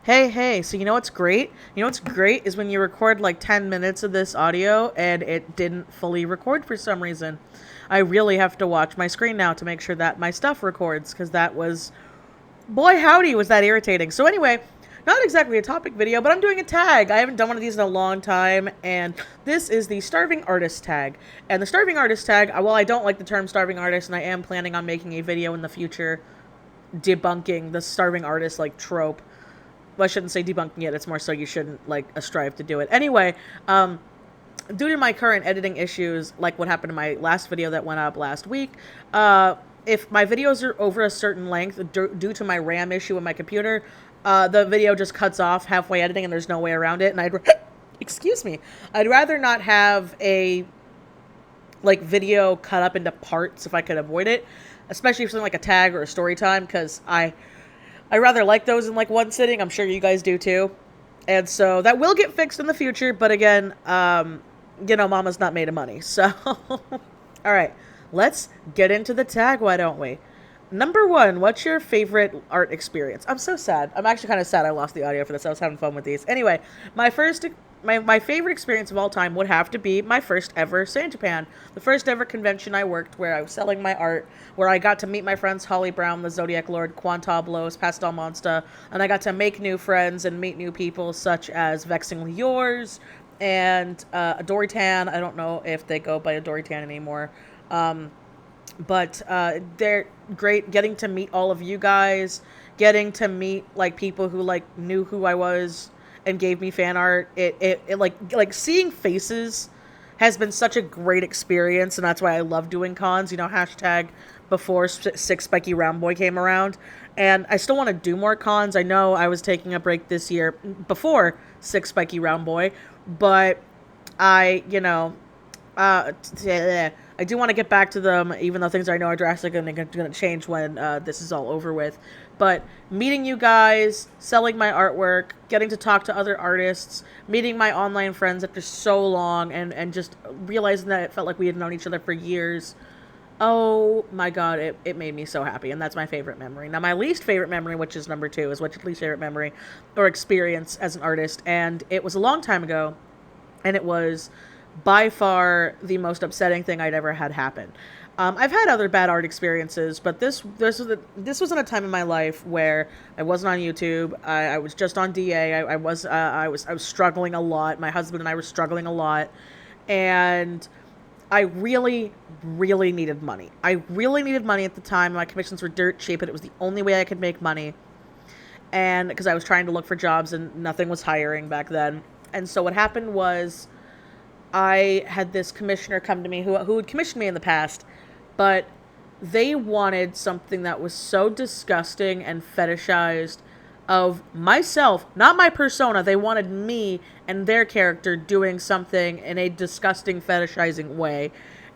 Hey, so you know what's great? You know what's great is when you record like 10 minutes of this audio and it didn't fully record for some reason. I really have to watch my screen now to make sure that my stuff records because that was, boy howdy, was that irritating. So anyway, not exactly a topic video, but I'm doing a tag. I haven't done one of these in a long time, and this is the Starving Artist tag. And the Starving Artist tag, well, I don't like the term Starving Artist, and I am planning on making a video in the future debunking the Starving Artist, like, trope. Well, I shouldn't say debunking it. It's more so you shouldn't like strive to do it. Anyway, due to my current editing issues, like what happened in my last video that went up last week, if my videos are over a certain length due to my RAM issue in my computer, the video just cuts off halfway editing and there's no way around it. And excuse me, I'd rather not have a like video cut up into parts if I could avoid it, especially for something like a tag or a story time, because I rather like those in like one sitting. I'm sure you guys do too. And so that will get fixed in the future. But again, mama's not made of money. So, all right, let's get into the tag. Why don't we? Number one, what's your favorite art experience? I'm so sad. I'm actually kind of sad I lost the audio for this. I was having fun with these. Anyway, my favorite experience of all time would have to be my first ever San Japan. The first ever convention I worked where I was selling my art, where I got to meet my friends Holly Brown, the Zodiac Lord, Quantablos, Pastel Monster, and I got to make new friends and meet new people such as Vexingly Yours and Adoritan. I don't know if they go by Adoritan anymore. But they're great. Getting to meet all of you guys, getting to meet like people who like knew who I was and gave me fan art. It like seeing faces has been such a great experience, and that's why I love doing cons. You know, hashtag before Six Spiky Round Boy came around, and I still want to do more cons. I know I was taking a break this year before Six Spiky Round Boy, but I, I do want to get back to them, even though things I know are drastically going to change when this is all over with. But meeting you guys, selling my artwork, getting to talk to other artists, meeting my online friends after so long, and just realizing that it felt like we had known each other for years. Oh my god, it made me so happy, and that's my favorite memory. Now, my least favorite memory, which is number two, is what's your least favorite memory or experience as an artist, and it was a long time ago, and it was by far the most upsetting thing I'd ever had happen. I've had other bad art experiences, but this was in a time in my life where I wasn't on YouTube. I was just on DA. I was struggling a lot. My husband and I were struggling a lot, and I really, really needed money. I really needed money at the time. My commissions were dirt cheap, and it was the only way I could make money. And because I was trying to look for jobs, and nothing was hiring back then. And so what happened was, I had this commissioner come to me who had commissioned me in the past, but they wanted something that was so disgusting and fetishized of myself, not my persona. They wanted me and their character doing something in a disgusting, fetishizing way.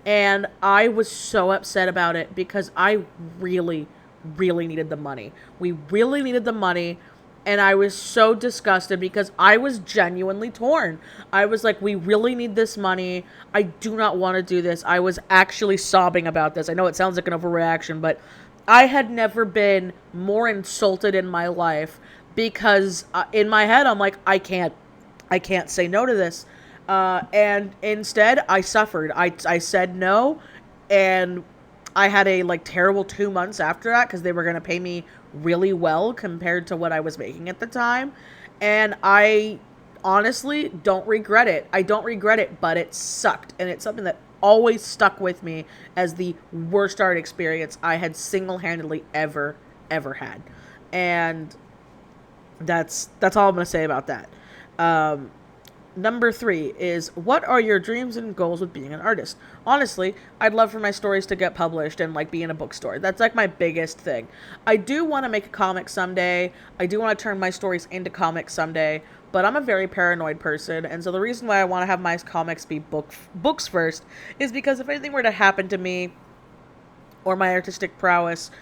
And I was so upset about it because I really, really needed the money. We really needed the money. And I was so disgusted because I was genuinely torn. I was like, we really need this money. I do not want to do this. I was actually sobbing about this. I know it sounds like an overreaction, but I had never been more insulted in my life because in my head, I'm like, I can't say no to this. And instead, I suffered. I said no, and I had a like terrible 2 months after that because they were going to pay me really well compared to what I was making at the time. And I honestly don't regret it. I don't regret it, but it sucked. And it's something that always stuck with me as the worst art experience I had single-handedly ever had. And that's all I'm going to say about that. Number three is, what are your dreams and goals with being an artist? Honestly, I'd love for my stories to get published and like be in a bookstore. That's like my biggest thing. I do want to make a comic someday. I do want to turn my stories into comics someday, but I'm a very paranoid person, and so the reason why I want to have my comics be books first is because if anything were to happen to me or my artistic prowess,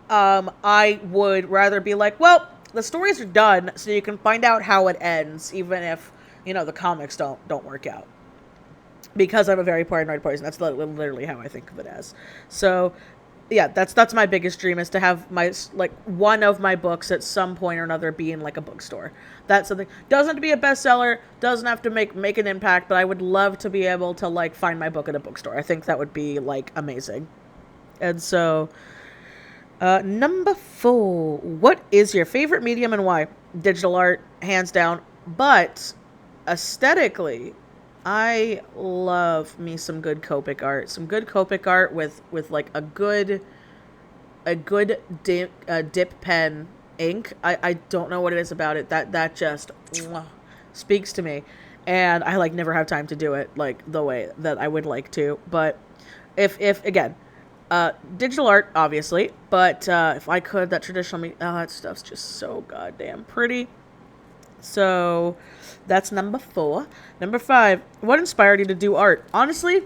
I would rather be like, well, the stories are done, so you can find out how it ends, even if the comics don't work out. Because I'm a very paranoid person. That's literally how I think of it as. So yeah, that's my biggest dream, is to have my, like, one of my books at some point or another be in, like, a bookstore. That's something. Doesn't have to be a bestseller, doesn't have to make an impact, but I would love to be able to, like, find my book at a bookstore. I think that would be, like, amazing. And so, number 4. What is your favorite medium and why? Digital art, hands down. But aesthetically, I love me some good Copic art. Some good Copic art with like a good dip pen ink. I don't know what it is about it that just speaks to me, and I like never have time to do it like the way that I would like to. But if again, digital art obviously, but if I could, that traditional that stuff's just so goddamn pretty. So that's number 4. Number 5. What inspired you to do art? Honestly,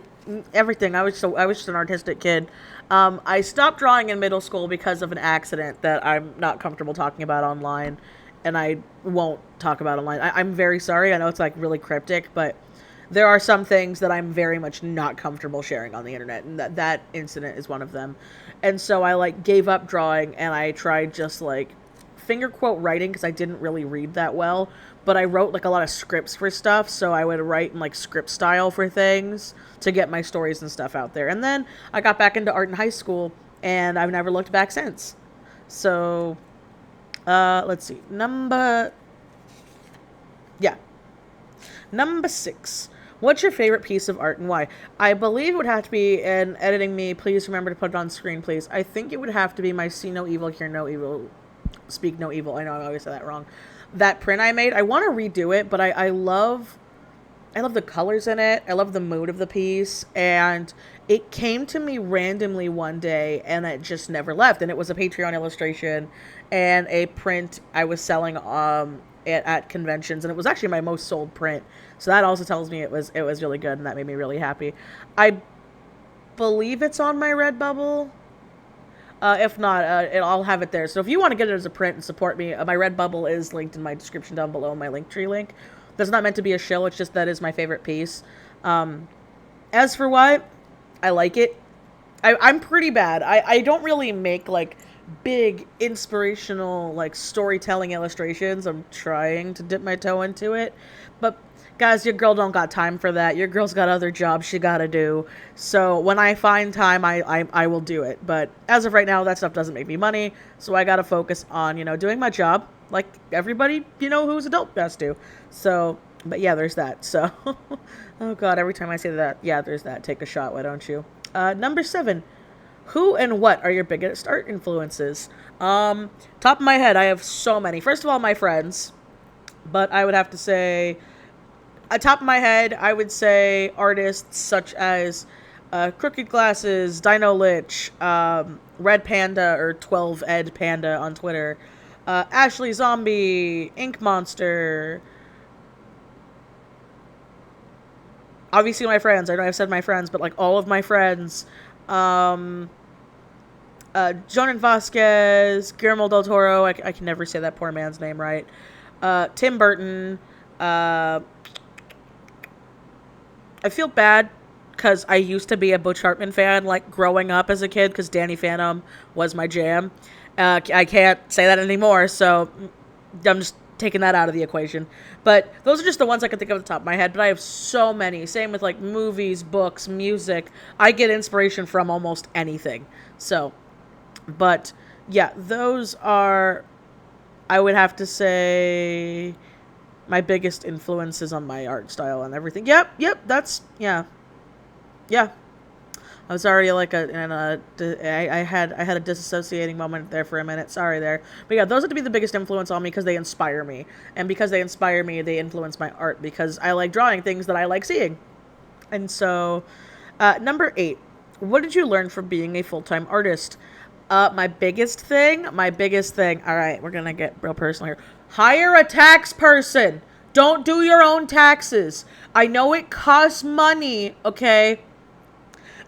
everything. I was just an artistic kid. I stopped drawing in middle school because of an accident that I'm not comfortable talking about online, and I won't talk about online. I'm very sorry. I know it's like really cryptic, but there are some things that I'm very much not comfortable sharing on the internet, and that incident is one of them. And so I like gave up drawing, and I tried just like finger quote writing, because I didn't really read that well, but I wrote like a lot of scripts for stuff, so I would write in like script style for things to get my stories and stuff out there. And then I got back into art in high school, and I've never looked back since. So let's see, number 6. What's your favorite piece of art and why? I believe it would have to be, and editing me, please remember to put it on screen, please. I think it would have to be my See No Evil, Hear No Evil, Speak No Evil. I know I always say that wrong. That print I made, I want to redo it, but I love the colors in it. I love the mood of the piece, and it came to me randomly one day, and it just never left. And it was a Patreon illustration and a print I was selling at conventions, and it was actually my most sold print. So that also tells me it was really good, and that made me really happy. I believe it's on my Redbubble. If not, I'll have it there. So if you want to get it as a print and support me, my Redbubble is linked in my description down below, my Linktree link. That's not meant to be a shill, it's just that is my favorite piece. As for why, I like it. I'm pretty bad. I don't really make, like, big, inspirational, like, storytelling illustrations. I'm trying to dip my toe into it. But guys, your girl don't got time for that. Your girl's got other jobs she gotta do. So when I find time, I will do it. But as of right now, that stuff doesn't make me money. So I gotta focus on, doing my job like everybody, who's adult has to. So, but yeah, there's that. So, oh God, every time I say that, yeah, there's that. Take a shot, why don't you? Number 7. Who and what are your biggest art influences? Top of my head, I have so many. First of all, my friends. But I would have to say, at top of my head, I would say artists such as Crooked Glasses, Dino Lich, Red Panda, or 12 Ed Panda on Twitter, Ashley Zombie, Ink Monster. Obviously my friends. I know I've said my friends, but like all of my friends. Jonan Vasquez, Guillermo del Toro. I can never say that poor man's name right. Tim Burton. I feel bad because I used to be a Butch Hartman fan, like, growing up as a kid, because Danny Phantom was my jam. I can't say that anymore, so I'm just taking that out of the equation. But those are just the ones I can think of at the top of my head, but I have so many. Same with, like, movies, books, music. I get inspiration from almost anything. So, but, yeah, those are, I would have to say, my biggest influences on my art style and everything. Yep, that's, yeah. I was already like I had a disassociating moment there for a minute. Sorry there. But yeah, those have to be the biggest influence on me because they inspire me. And because they inspire me, they influence my art because I like drawing things that I like seeing. And so, number 8. What did you learn from being a full-time artist? My biggest thing. All right, we're going to get real personal here. Hire a tax person. Don't do your own taxes. I know it costs money, okay?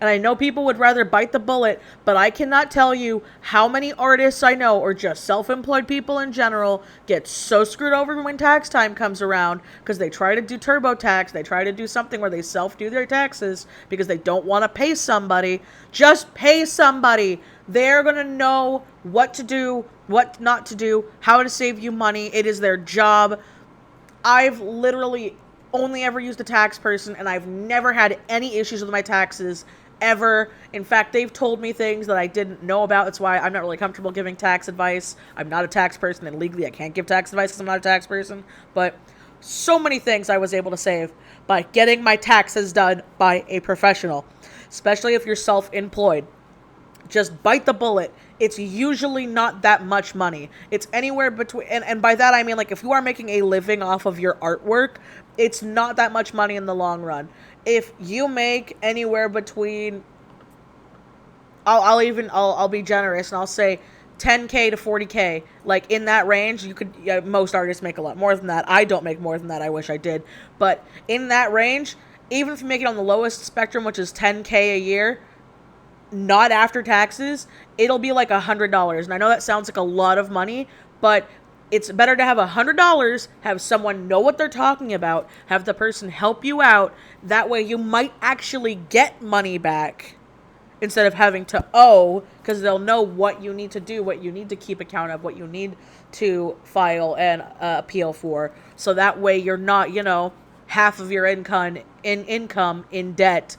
And I know people would rather bite the bullet, but I cannot tell you how many artists I know, or just self-employed people in general, get so screwed over when tax time comes around because they try to do TurboTax, they try to do something where they self-do their taxes because they don't want to pay somebody. Just pay somebody. They're going to know what to do, what not to do, how to save you money. It is their job. I've literally only ever used a tax person, and I've never had any issues with my taxes ever. In fact, they've told me things that I didn't know about. That's why I'm not really comfortable giving tax advice. I'm not a tax person, and legally I can't give tax advice because I'm not a tax person. But so many things I was able to save by getting my taxes done by a professional, especially if you're self-employed. Just bite the bullet. It's usually not that much money. It's anywhere between, and by that I mean, like, if you are making a living off of your artwork, it's not that much money in the long run. If you make anywhere between, I'll be generous and I'll say 10K to 40K, like in that range. You could, yeah, most artists make a lot more than that. I don't make more than that. I wish I did. But in that range, even if you make it on the lowest spectrum, which is 10K a year, not after taxes, it'll be like $100. And I know that sounds like a lot of money, but it's better to have $100, have someone know what they're talking about, have the person help you out. That way you might actually get money back instead of having to owe, because they'll know what you need to do, what you need to keep account of, what you need to file and appeal for. So that way you're not, half of your income in debt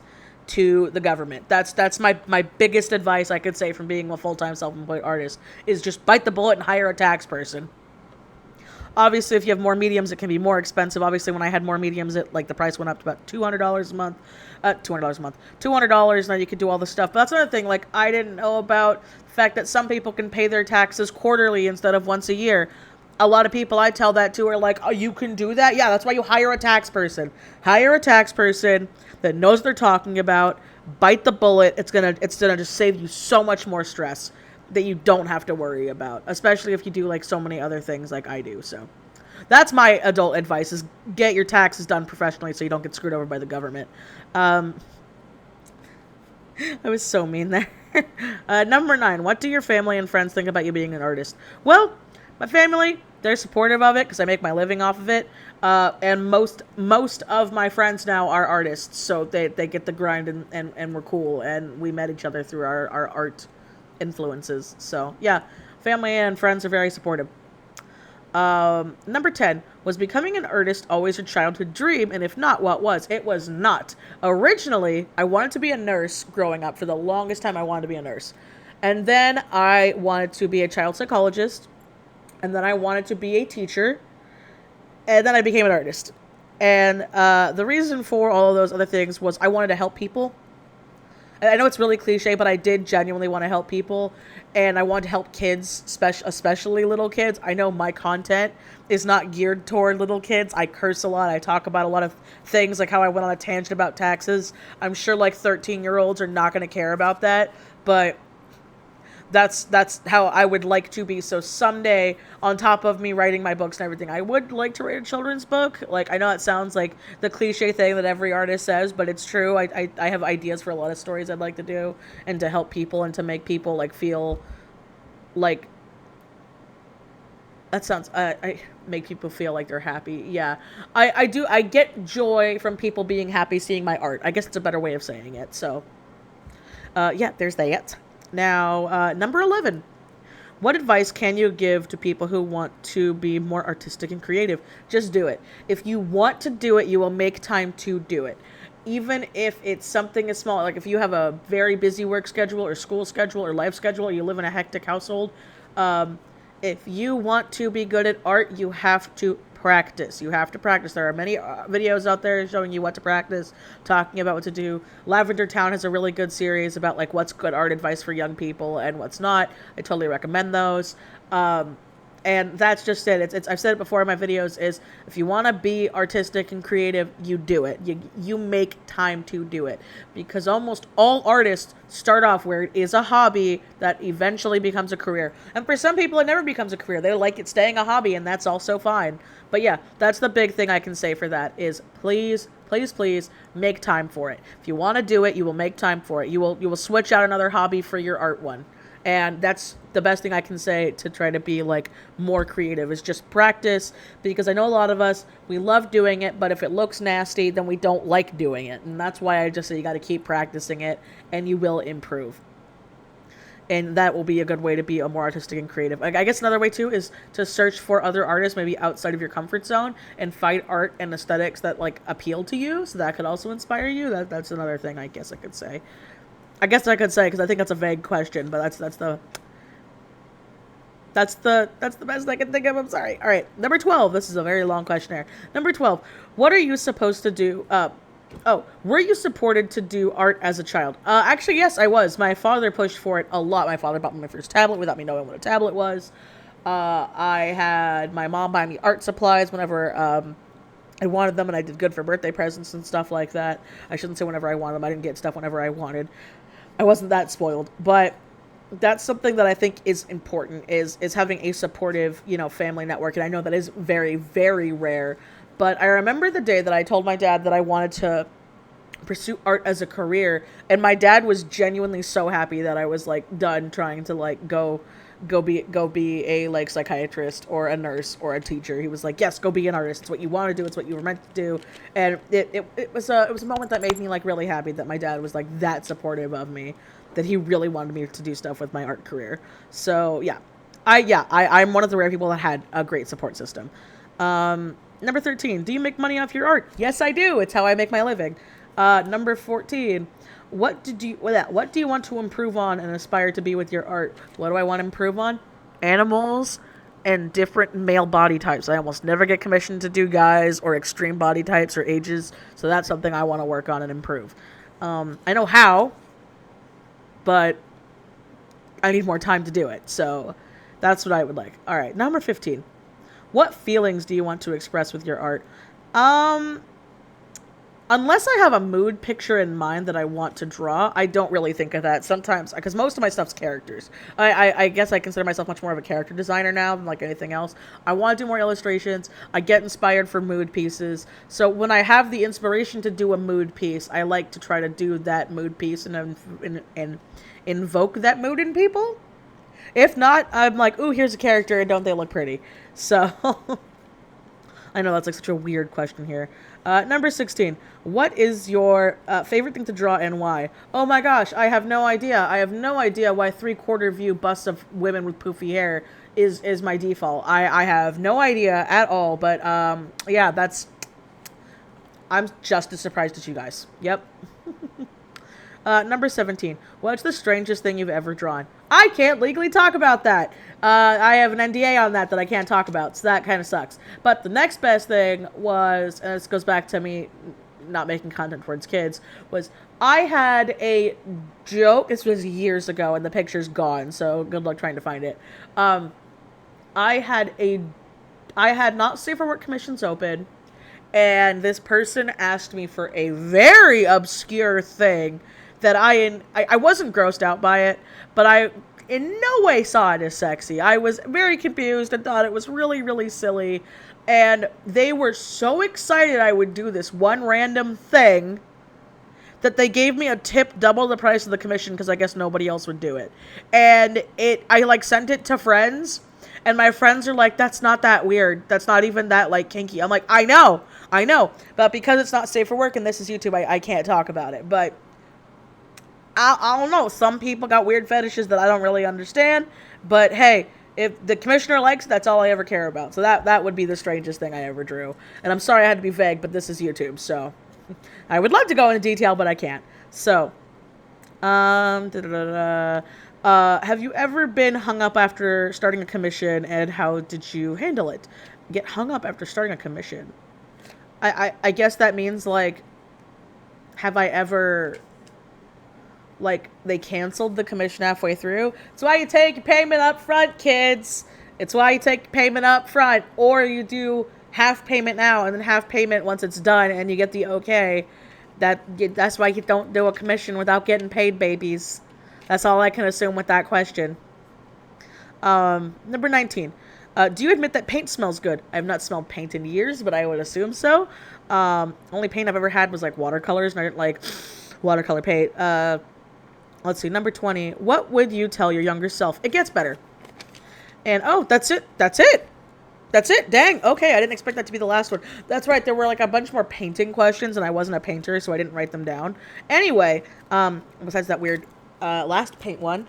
to the government. That's my biggest advice I could say from being a full-time self-employed artist, is just bite the bullet and hire a tax person. Obviously, if you have more mediums, it can be more expensive. Obviously, when I had more mediums, the price went up to about $200 a month. $200, now you could do all this stuff. But that's another thing, like, I didn't know about the fact that some people can pay their taxes quarterly instead of once a year. A lot of people I tell that to are like, oh, you can do that? Yeah, that's why you hire a tax person. Hire a tax person that knows what they're talking about. Bite the bullet. It's gonna just save you so much more stress that you don't have to worry about, especially if you do like so many other things like I do. So that's my adult advice, is get your taxes done professionally so you don't get screwed over by the government. I was so mean there. Number 9, what do your family and friends think about you being an artist? Well, my family, they're supportive of it because I make my living off of it. And most of my friends now are artists, so they get the grind and we're cool, and we met each other through our art influences. So yeah, family and friends are very supportive. Number 10, was becoming an artist always your childhood dream? And if not, what was? It was not. Originally, I wanted to be a nurse growing up. For the longest time, I wanted to be a nurse. And then I wanted to be a child psychologist. And then I wanted to be a teacher. And then I became an artist. And the reason for all of those other things was I wanted to help people. I know it's really cliche, but I did genuinely want to help people, and I wanted to help kids, especially little kids. I know my content is not geared toward little kids. I curse a lot. I talk about a lot of things, like how I went on a tangent about taxes. I'm sure like 13-year-olds are not going to care about that, but that's how I would like to be. So someday, on top of me writing my books and everything, I would like to write a children's book. Like, I know it sounds like the cliche thing that every artist says, but it's true. I have ideas for a lot of stories I'd like to do, and to help people and to make people like feel like, that sounds, I make people feel like they're happy. Yeah, I do. I get joy from people being happy seeing my art. I guess it's a better way of saying it. So yeah, there's that. Now, number 11, what advice can you give to people who want to be more artistic and creative? Just do it. If you want to do it, you will make time to do it. Even if it's something as small, like if you have a very busy work schedule or school schedule or life schedule, or you live in a hectic household, if you want to be good at art, you have to practice. You have to practice. There are many videos out there showing you what to practice, talking about what to do. Lavender Town has a really good series about like what's good art advice for young people and what's not. I totally recommend those. And that's just it. It's I've said it before in my videos, is if you want to be artistic and creative, you do it. You make time to do it. Because almost all artists start off where it is a hobby that eventually becomes a career. And for some people, it never becomes a career. They like it staying a hobby, and that's also fine. But yeah, that's the big thing I can say for that is please, please, please make time for it. If you want to do it, you will make time for it. You will switch out another hobby for your art one. And that's the best thing I can say to try to be like more creative, is just practice, because I know a lot of us, we love doing it, but if it looks nasty, then we don't like doing it. And that's why I just say you got to keep practicing it and you will improve. And that will be a good way to be a more artistic and creative. I guess another way too is to search for other artists maybe outside of your comfort zone and find art and aesthetics that like appeal to you, so that could also inspire you. That's another thing I guess I could say. Because I think that's a vague question, but that's the best I can think of. I'm sorry. All right, number 12. This is a very long questionnaire. Number 12. What are you supposed to do? Were you supported to do art as a child? Actually, yes, I was. My father pushed for it a lot. My father bought me my first tablet without me knowing what a tablet was. I had my mom buy me art supplies whenever I wanted them, and I did good for birthday presents and stuff like that. I shouldn't say whenever I wanted them. I didn't get stuff whenever I wanted. I wasn't that spoiled, but that's something that I think is important, is having a supportive, family network. And I know that is very, very rare, but I remember the day that I told my dad that I wanted to pursue art as a career, and my dad was genuinely so happy that I was like done trying to like go be a like psychiatrist or a nurse or a teacher. He was like, yes, go be an artist. It's what you want to do. It's what you were meant to do. And it was a moment that made me like really happy that my dad was like that supportive of me, that he really wanted me to do stuff with my art career. So yeah, I'm one of the rare people that had a great support system. Number 13, do you make money off your art? Yes, I do. It's how I make my living. Number 14, what do you want to improve on and aspire to be with your art? What do I want to improve on? Animals and different male body types. I almost never get commissioned to do guys or extreme body types or ages, so that's something I want to work on and improve. I know how, but I need more time to do it, so that's what I would like. All right, number 15. What feelings do you want to express with your art? Unless I have a mood picture in mind that I want to draw, I don't really think of that. Sometimes, because most of my stuff's characters. I guess I consider myself much more of a character designer now than like anything else. I want to do more illustrations. I get inspired for mood pieces. So when I have the inspiration to do a mood piece, I like to try to do that mood piece and invoke that mood in people. If not, I'm like, ooh, here's a character, and don't they look pretty? So, I know that's like such a weird question here. Number 16. What is your favorite thing to draw and why? Oh my gosh, I have no idea. I have no idea why 3/4 view busts of women with poofy hair is my default. I have no idea at all, but yeah, I'm just as surprised as you guys. Yep. Number 17. What's the strangest thing you've ever drawn? I can't legally talk about that. I have an NDA on that I can't talk about, so that kind of sucks. But the next best thing was, and this goes back to me not making content towards kids, was I had a joke. This was years ago, and the picture's gone, so good luck trying to find it. I had not safe for work commissions open, and this person asked me for a very obscure thing that I wasn't grossed out by it, but I in no way saw it as sexy. I was very confused and thought it was really, really silly. And they were so excited I would do this one random thing that they gave me a tip double the price of the commission because I guess nobody else would do it. And I like sent it to friends, and my friends are like, that's not that weird. That's not even that like kinky. I'm like, I know. But because it's not safe for work and this is YouTube, I can't talk about it. But I don't know. Some people got weird fetishes that I don't really understand. But hey, if the commissioner likes it, that's all I ever care about. So that would be the strangest thing I ever drew. And I'm sorry I had to be vague, but this is YouTube, so I would love to go into detail, but I can't. So, have you ever been hung up after starting a commission, and how did you handle it? Get hung up after starting a commission. I guess that means, like, have I ever, like, they canceled the commission halfway through? That's why you take your payment up front, kids. It's why you take payment up front, or you do half payment now and then half payment once it's done and you get the okay. That's why you don't do a commission without getting paid, babies. That's all I can assume with that question. Number 19. Do you admit that paint smells good? I have not smelled paint in years, but I would assume so. Only paint I've ever had was like watercolors, and I didn't like watercolor paint. Let's see, number 20. What would you tell your younger self? It gets better. And oh, that's it. That's it. That's it. Dang. Okay, I didn't expect that to be the last one. That's right. There were like a bunch more painting questions, and I wasn't a painter, so I didn't write them down. Anyway, besides that weird last paint one,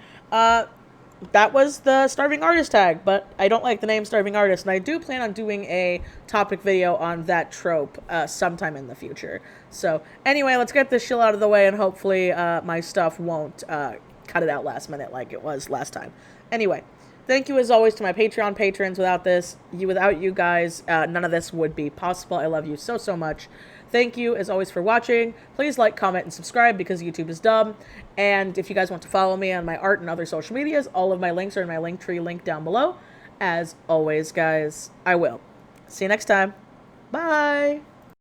that was the Starving Artist tag, but I don't like the name Starving Artist, and I do plan on doing a topic video on that trope sometime in the future. So anyway, let's get this shill out of the way, and hopefully my stuff won't cut it out last minute like it was last time. Anyway, thank you as always to my Patreon patrons. Without you guys, none of this would be possible. I love you so, so much. Thank you, as always, for watching. Please like, comment, and subscribe because YouTube is dumb. And if you guys want to follow me on my art and other social medias, all of my links are in my Linktree link down below. As always, guys, I will. See you next time. Bye!